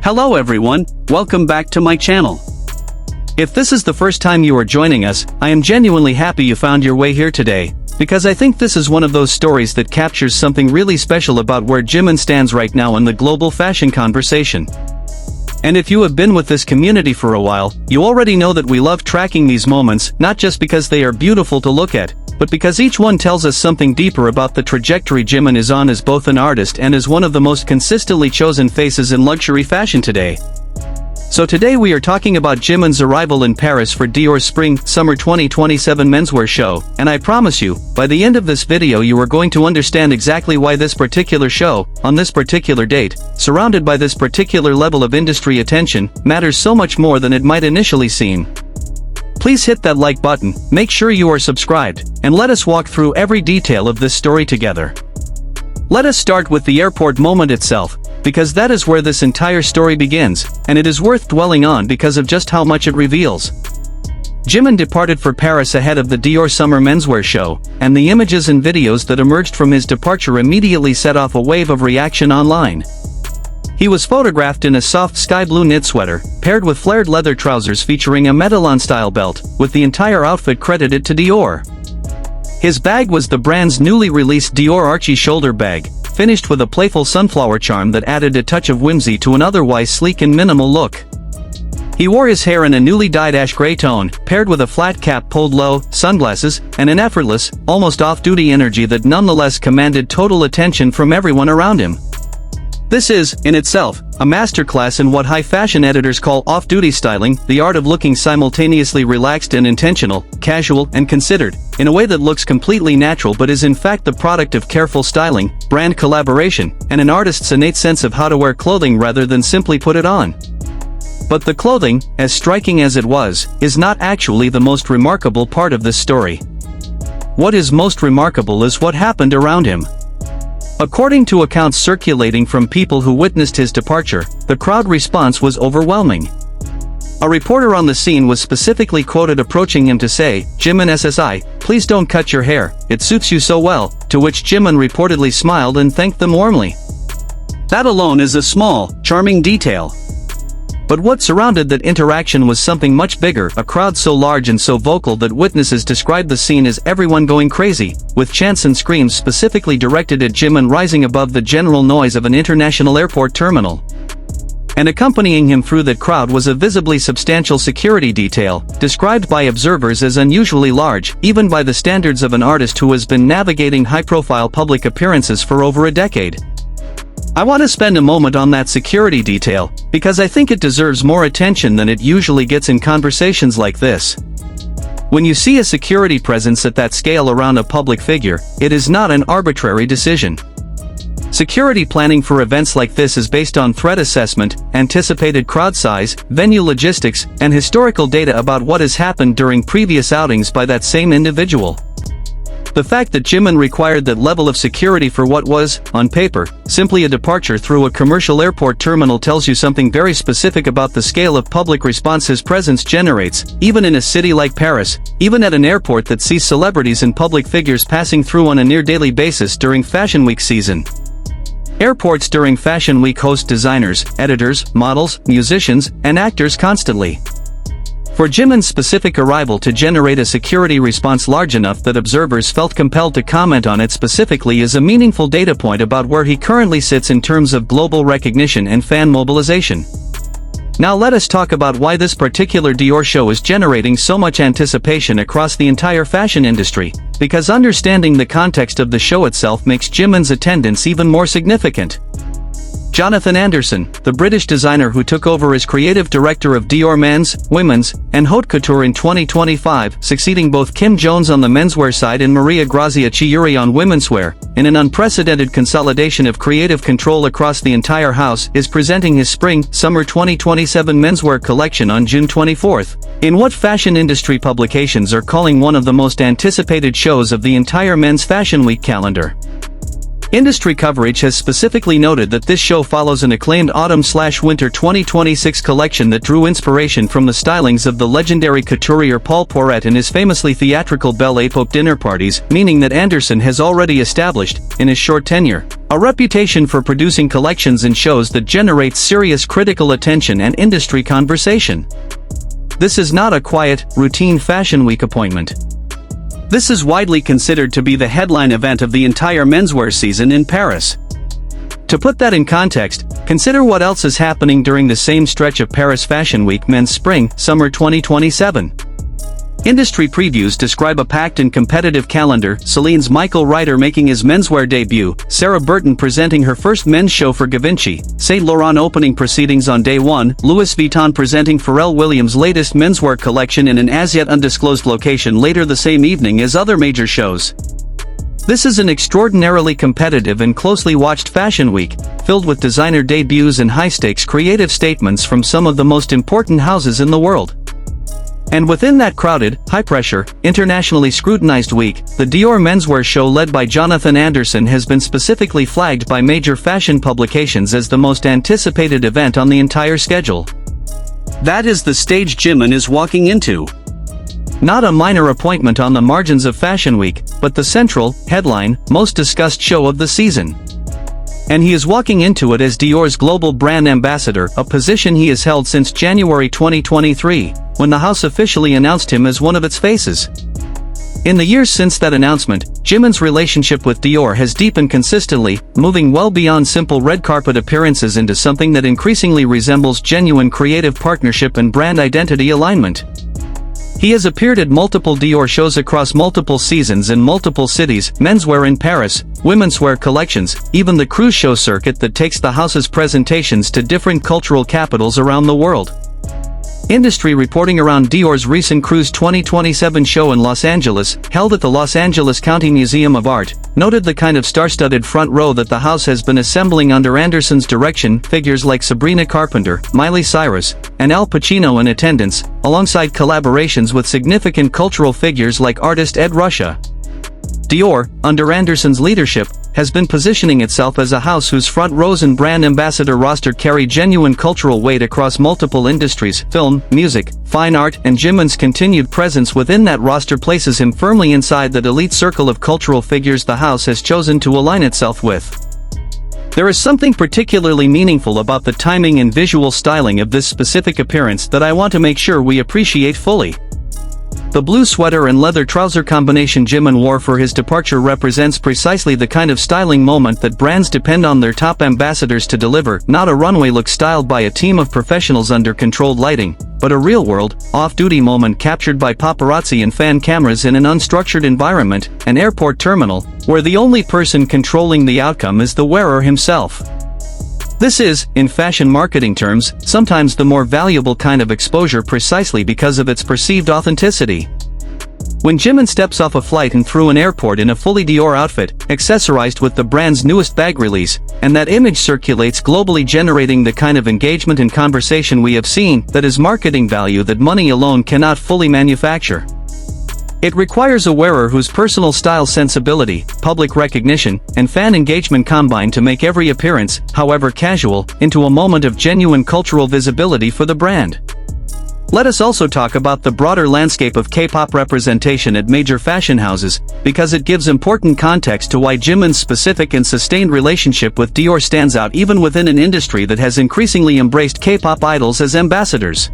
Hello everyone, welcome back to my channel. If this is the first time you are joining us, I am genuinely happy you found your way here today, because I think this is one of those stories that captures something really special about where Jimin stands right now in the global fashion conversation. And if you have been with this community for a while, you already know that we love tracking these moments, not just because they are beautiful to look at, but because each one tells us something deeper about the trajectory Jimin is on as both an artist and as one of the most consistently chosen faces in luxury fashion today. So today we are talking about Jimin's arrival in Paris for Dior's Spring/Summer 2027 menswear show, and I promise you, by the end of this video you are going to understand exactly why this particular show, on this particular date, surrounded by this particular level of industry attention, matters so much more than it might initially seem. Please hit that like button, make sure you are subscribed, and let us walk through every detail of this story together. Let us start with the airport moment itself, because that is where this entire story begins, and it is worth dwelling on because of just how much it reveals. Jimin departed for Paris ahead of the Dior Summer Menswear Show, and the images and videos that emerged from his departure immediately set off a wave of reaction online. He was photographed in a soft sky blue knit sweater, paired with flared leather trousers featuring a Medellin-style belt, with the entire outfit credited to Dior. His bag was the brand's newly released Dior Archie shoulder bag, finished with a playful sunflower charm that added a touch of whimsy to an otherwise sleek and minimal look. He wore his hair in a newly dyed ash gray tone, paired with a flat cap pulled low, sunglasses, and an effortless, almost off-duty energy that nonetheless commanded total attention from everyone around him. This is, in itself, a masterclass in what high fashion editors call off-duty styling, the art of looking simultaneously relaxed and intentional, casual and considered, in a way that looks completely natural but is in fact the product of careful styling, brand collaboration, and an artist's innate sense of how to wear clothing rather than simply put it on. But the clothing, as striking as it was, is not actually the most remarkable part of this story. What is most remarkable is what happened around him. According to accounts circulating from people who witnessed his departure, the crowd response was overwhelming. A reporter on the scene was specifically quoted approaching him to say, "Jimin SSI, please don't cut your hair, it suits you so well," to which Jimin reportedly smiled and thanked them warmly. That alone is a small, charming detail. But what surrounded that interaction was something much bigger, a crowd so large and so vocal that witnesses described the scene as everyone going crazy, with chants and screams specifically directed at Jimin rising above the general noise of an international airport terminal. And accompanying him through that crowd was a visibly substantial security detail, described by observers as unusually large, even by the standards of an artist who has been navigating high-profile public appearances for over a decade. I want to spend a moment on that security detail, because I think it deserves more attention than it usually gets in conversations like this. When you see a security presence at that scale around a public figure, it is not an arbitrary decision. Security planning for events like this is based on threat assessment, anticipated crowd size, venue logistics, and historical data about what has happened during previous outings by that same individual. The fact that Jimin required that level of security for what was, on paper, simply a departure through a commercial airport terminal tells you something very specific about the scale of public response his presence generates, even in a city like Paris, even at an airport that sees celebrities and public figures passing through on a near-daily basis during Fashion Week season. Airports during Fashion Week host designers, editors, models, musicians, and actors constantly. For Jimin's specific arrival to generate a security response large enough that observers felt compelled to comment on it specifically is a meaningful data point about where he currently sits in terms of global recognition and fan mobilization. Now let us talk about why this particular Dior show is generating so much anticipation across the entire fashion industry, because understanding the context of the show itself makes Jimin's attendance even more significant. Jonathan Anderson, the British designer who took over as creative director of Dior Men's, Women's, and Haute Couture in 2025, succeeding both Kim Jones on the menswear side and Maria Grazia Chiuri on womenswear, in an unprecedented consolidation of creative control across the entire house, is presenting his Spring/Summer 2027 menswear collection on June 24th, in what fashion industry publications are calling one of the most anticipated shows of the entire men's fashion week calendar. Industry coverage has specifically noted that this show follows an acclaimed Autumn/Winter 2026 collection that drew inspiration from the stylings of the legendary couturier Paul Poiret in his famously theatrical Belle Époque dinner parties, meaning that Anderson has already established, in his short tenure, A reputation for producing collections and shows that generate serious critical attention and industry conversation. This is not a quiet, routine Fashion Week appointment. This is widely considered to be the headline event of the entire menswear season in Paris. To put that in context, consider what else is happening during the same stretch of Paris Fashion Week Men's Spring/Summer 2027. Industry previews describe a packed and competitive calendar: Celine's Michael Ryder making his menswear debut, Sarah Burton presenting her first men's show for Givenchy, Saint Laurent opening proceedings on day 1, Louis Vuitton presenting Pharrell Williams' latest menswear collection in an as-yet undisclosed location later the same evening as other major shows. This is an extraordinarily competitive and closely watched fashion week, filled with designer debuts and high-stakes creative statements from some of the most important houses in the world. And within that crowded, high-pressure, internationally scrutinized week, the Dior menswear show led by Jonathan Anderson has been specifically flagged by major fashion publications as the most anticipated event on the entire schedule. That is the stage Jimin is walking into. Not a minor appointment on the margins of Fashion Week, but the central, headline, most discussed show of the season. And he is walking into it as Dior's global brand ambassador, a position he has held since January 2023, when the house officially announced him as one of its faces. In the years since that announcement, Jimin's relationship with Dior has deepened consistently, moving well beyond simple red carpet appearances into something that increasingly resembles genuine creative partnership and brand identity alignment. He has appeared at multiple Dior shows across multiple seasons in multiple cities: menswear in Paris, womenswear collections, even the cruise show circuit that takes the house's presentations to different cultural capitals around the world. Industry reporting around Dior's recent Cruise 2027 show in Los Angeles, held at the Los Angeles County Museum of Art, noted the kind of star-studded front row that the house has been assembling under Anderson's direction, figures like Sabrina Carpenter, Miley Cyrus, and Al Pacino in attendance, alongside collaborations with significant cultural figures like artist Ed Ruscha. Dior, under Anderson's leadership, has been positioning itself as a house whose front rows and brand ambassador roster carry genuine cultural weight across multiple industries: film, music, fine art, and Jimin's continued presence within that roster places him firmly inside that elite circle of cultural figures the house has chosen to align itself with. There is something particularly meaningful about the timing and visual styling of this specific appearance that I want to make sure we appreciate fully. The blue sweater and leather trouser combination Jimin wore for his departure represents precisely the kind of styling moment that brands depend on their top ambassadors to deliver, not a runway look styled by a team of professionals under controlled lighting, but a real-world, off-duty moment captured by paparazzi and fan cameras in an unstructured environment, an airport terminal, where the only person controlling the outcome is the wearer himself. This is, in fashion marketing terms, sometimes the more valuable kind of exposure precisely because of its perceived authenticity. When Jimin steps off a flight and through an airport in a fully Dior outfit, accessorized with the brand's newest bag release, and that image circulates globally, generating the kind of engagement and conversation we have seen, that is marketing value that money alone cannot fully manufacture. It requires a wearer whose personal style sensibility, public recognition, and fan engagement combine to make every appearance, however casual, into a moment of genuine cultural visibility for the brand. Let us also talk about the broader landscape of K-pop representation at major fashion houses, because it gives important context to why Jimin's specific and sustained relationship with Dior stands out even within an industry that has increasingly embraced K-pop idols as ambassadors.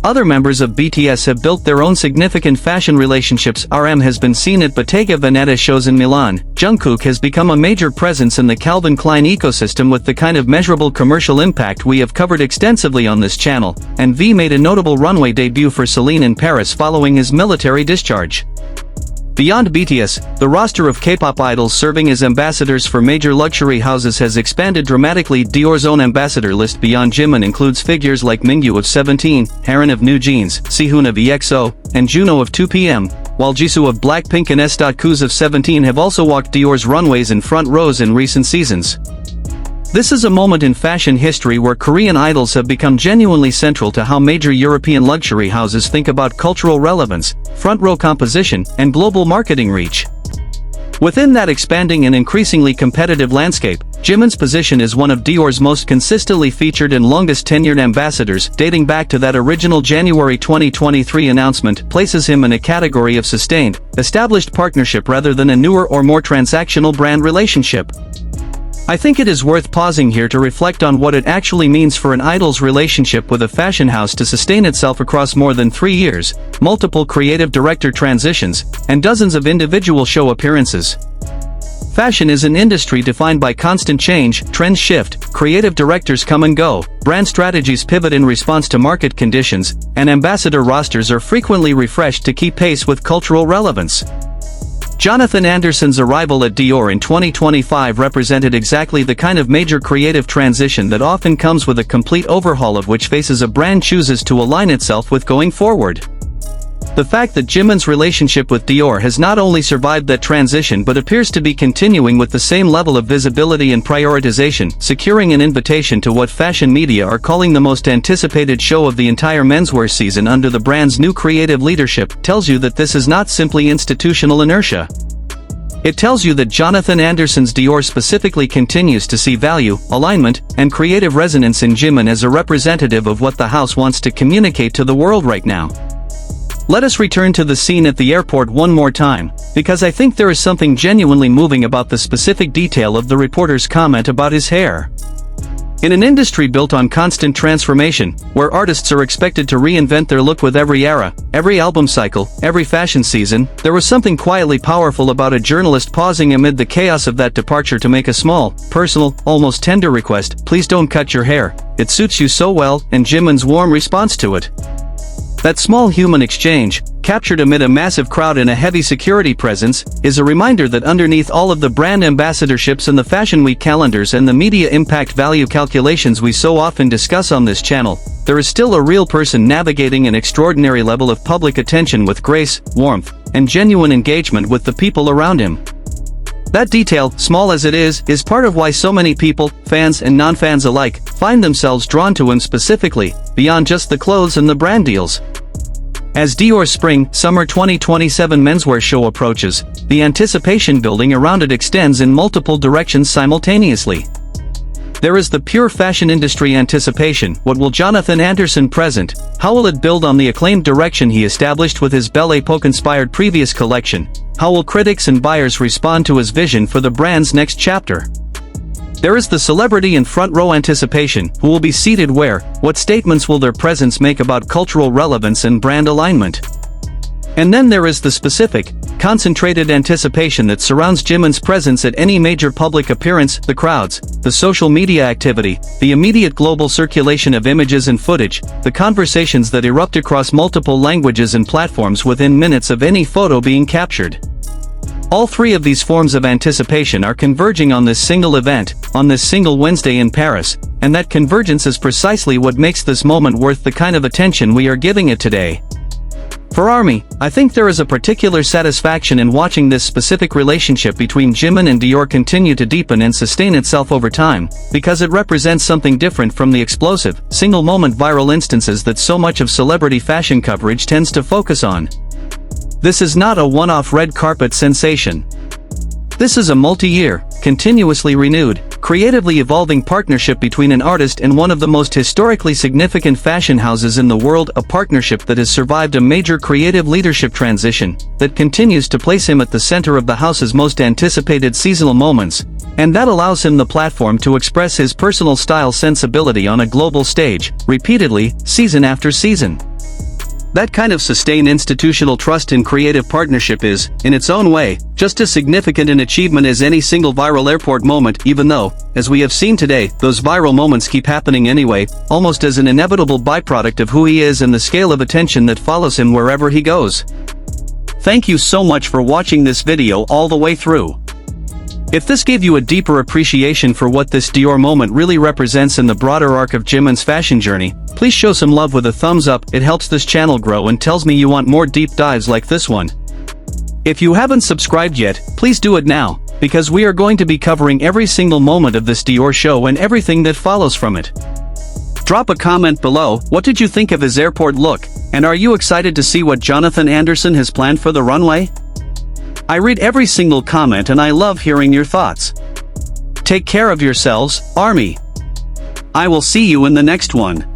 Other members of BTS have built their own significant fashion relationships. RM has been seen at Bottega Veneta shows in Milan. Jungkook has become a major presence in the Calvin Klein ecosystem with the kind of measurable commercial impact we have covered extensively on this channel, and V made a notable runway debut for Celine in Paris following his military discharge. Beyond BTS, the roster of K-pop idols serving as ambassadors for major luxury houses has expanded dramatically. Dior's own ambassador list beyond Jimin includes figures like Mingyu of 17, Haron of New Jeans, Sehun of EXO, and Juno of 2PM, while Jisoo of Blackpink and S.Kuz of 17 have also walked Dior's runways in front rows in recent seasons. This is a moment in fashion history where Korean idols have become genuinely central to how major European luxury houses think about cultural relevance, front-row composition, and global marketing reach. Within that expanding and increasingly competitive landscape, Jimin's position as one of Dior's most consistently featured and longest-tenured ambassadors, dating back to that original January 2023 announcement, places him in a category of sustained, established partnership rather than a newer or more transactional brand relationship. I think it is worth pausing here to reflect on what it actually means for an idol's relationship with a fashion house to sustain itself across more than 3 years, multiple creative director transitions, and dozens of individual show appearances. Fashion is an industry defined by constant change, trends shift, creative directors come and go, brand strategies pivot in response to market conditions, and ambassador rosters are frequently refreshed to keep pace with cultural relevance. Jonathan Anderson's arrival at Dior in 2025 represented exactly the kind of major creative transition that often comes with a complete overhaul of which faces a brand chooses to align itself with going forward. The fact that Jimin's relationship with Dior has not only survived that transition but appears to be continuing with the same level of visibility and prioritization, securing an invitation to what fashion media are calling the most anticipated show of the entire menswear season under the brand's new creative leadership, tells you that this is not simply institutional inertia. It tells you that Jonathan Anderson's Dior specifically continues to see value, alignment, and creative resonance in Jimin as a representative of what the house wants to communicate to the world right now. Let us return to the scene at the airport one more time, because I think there is something genuinely moving about the specific detail of the reporter's comment about his hair. In an industry built on constant transformation, where artists are expected to reinvent their look with every era, every album cycle, every fashion season, there was something quietly powerful about a journalist pausing amid the chaos of that departure to make a small, personal, almost tender request: "Please don't cut your hair, it suits you so well," and Jimin's warm response to it. That small human exchange, captured amid a massive crowd and a heavy security presence, is a reminder that underneath all of the brand ambassadorships and the Fashion Week calendars and the media impact value calculations we so often discuss on this channel, there is still a real person navigating an extraordinary level of public attention with grace, warmth, and genuine engagement with the people around him. That detail, small as it is part of why so many people, fans and non-fans alike, find themselves drawn to him specifically, beyond just the clothes and the brand deals. As Dior's Spring/Summer 2027 menswear show approaches, the anticipation building around it extends in multiple directions simultaneously. There is the pure fashion industry anticipation: what will Jonathan Anderson present? How will it build on the acclaimed direction he established with his Belle Epoque-inspired previous collection? How will critics and buyers respond to his vision for the brand's next chapter? There is the celebrity and front-row anticipation: who will be seated where? What statements will their presence make about cultural relevance and brand alignment? And then there is the specific, concentrated anticipation that surrounds Jimin's presence at any major public appearance: the crowds, the social media activity, the immediate global circulation of images and footage, the conversations that erupt across multiple languages and platforms within minutes of any photo being captured. All three of these forms of anticipation are converging on this single event, on this single Wednesday in Paris, and that convergence is precisely what makes this moment worth the kind of attention we are giving it today. For ARMY, I think there is a particular satisfaction in watching this specific relationship between Jimin and Dior continue to deepen and sustain itself over time, because it represents something different from the explosive, single-moment viral instances that so much of celebrity fashion coverage tends to focus on. This is not a one-off red carpet sensation. This is a multi-year, continuously renewed, creatively evolving partnership between an artist and one of the most historically significant fashion houses in the world, a partnership that has survived a major creative leadership transition, that continues to place him at the center of the house's most anticipated seasonal moments, and that allows him the platform to express his personal style sensibility on a global stage, repeatedly, season after season. That kind of sustained institutional trust in creative partnership is, in its own way, just as significant an achievement as any single viral airport moment, even though, as we have seen today, those viral moments keep happening anyway, almost as an inevitable byproduct of who he is and the scale of attention that follows him wherever he goes. Thank you so much for watching this video all the way through. If this gave you a deeper appreciation for what this Dior moment really represents in the broader arc of Jimin's fashion journey, please show some love with a thumbs up. It helps this channel grow and tells me you want more deep dives like this one. If you haven't subscribed yet, please do it now, because we are going to be covering every single moment of this Dior show and everything that follows from it. Drop a comment below. What did you think of his airport look, and are you excited to see what Jonathan Anderson has planned for the runway? I read every single comment and I love hearing your thoughts. Take care of yourselves, ARMY. I will see you in the next one.